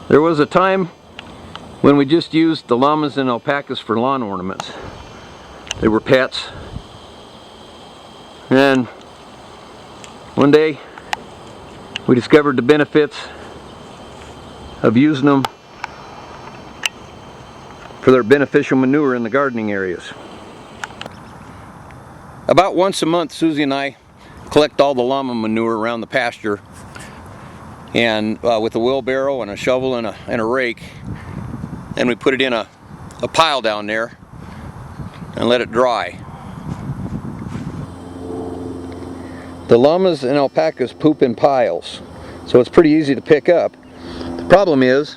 There was a time when we just used the llamas and alpacas for lawn ornaments. They were pets. And one day we discovered the benefits of using them for their beneficial manure in the gardening areas. About once a month, Susie and I collect all the llama manure around the pasture, and with a wheelbarrow and a shovel and a rake, and we put it in a pile down there and let it dry. The llamas and alpacas poop in piles, so it's pretty easy to pick up. The problem is,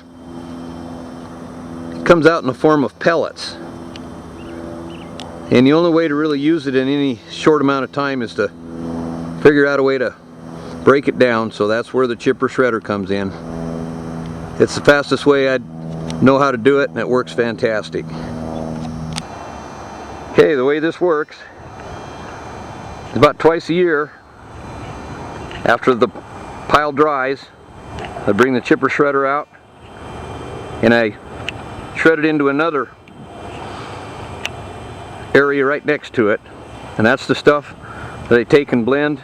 it comes out in the form of pellets. And the only way to really use it in any short amount of time is to figure out a way to break it down, so that's where the chipper shredder comes in. It's the fastest way I know how to do it, and it works fantastic. Okay, the way this works is about twice a year, after the pile dries, I bring the chipper shredder out and I shred it into another area right next to it, and that's the stuff that I take and blend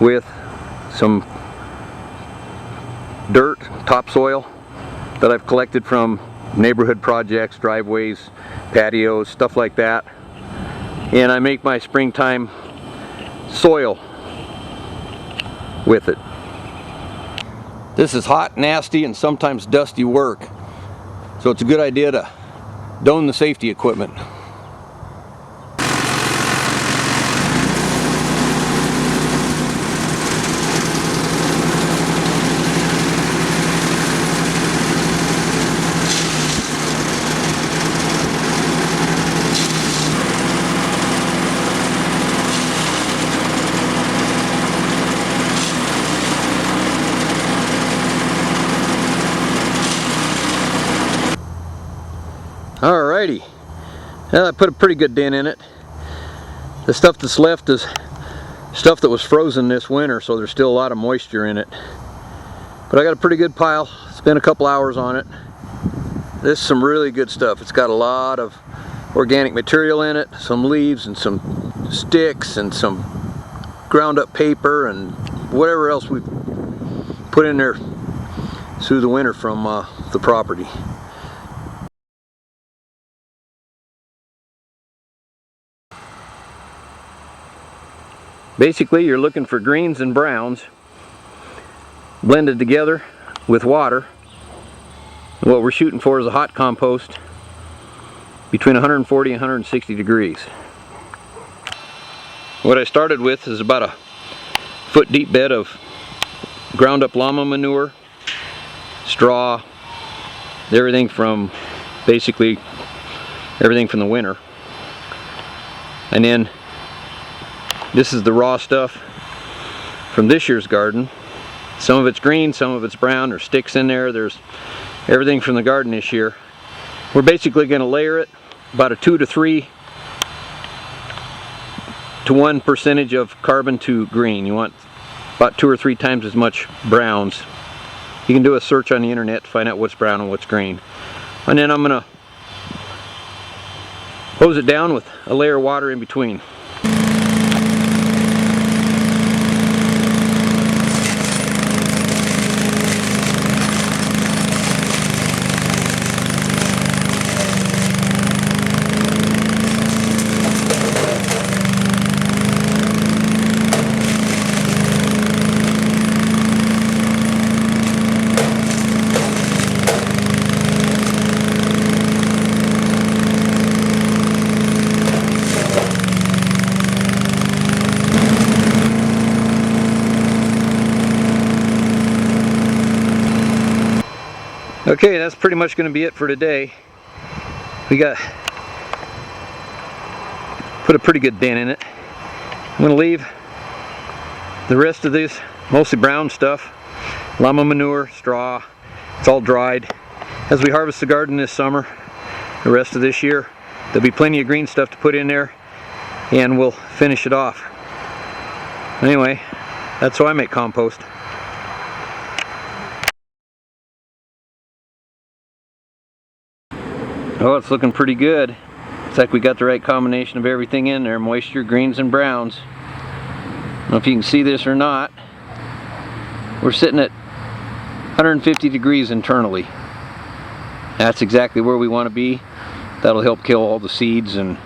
with some dirt, topsoil that I've collected from neighborhood projects, driveways, patios, stuff like that, and I make my springtime soil with it. This is hot, nasty, and sometimes dusty work, so it's a good idea to don the safety equipment. Alrighty, well, I put a pretty good dent in it. The stuff that's left is stuff that was frozen this winter, so there's still a lot of moisture in it. But I got a pretty good pile, spent a couple hours on it. This is some really good stuff. It's got a lot of organic material in it, some leaves and some sticks and some ground up paper and whatever else we put in there through the winter from the property. Basically, you're looking for greens and browns blended together with water. What we're shooting for is a hot compost between 140 and 160 degrees. What I started with is about a foot deep bed of ground up llama manure, straw, basically everything from the winter. And then this is the raw stuff from this year's garden. Some of it's green, some of it's brown. There's sticks in there. There's everything from the garden this year. We're basically going to layer it about a 2 to 3 to 1 percentage of carbon to green. You want about 2 or 3 times as much browns. You can do a search on the internet to find out what's brown and what's green. And then I'm going to hose it down with a layer of water in between. Okay, that's pretty much going to be it for today. We put a pretty good dent in it. I'm going to leave the rest of this, mostly brown stuff, llama manure, straw, it's all dried. As we harvest the garden this summer, the rest of this year, there'll be plenty of green stuff to put in there, and we'll finish it off. Anyway, that's how I make compost. Oh, it's looking pretty good. It's like we got the right combination of everything in there, moisture, greens, and browns. I don't know if you can see this or not. We're sitting at 150 degrees internally. That's exactly where we want to be. That'll help kill all the seeds and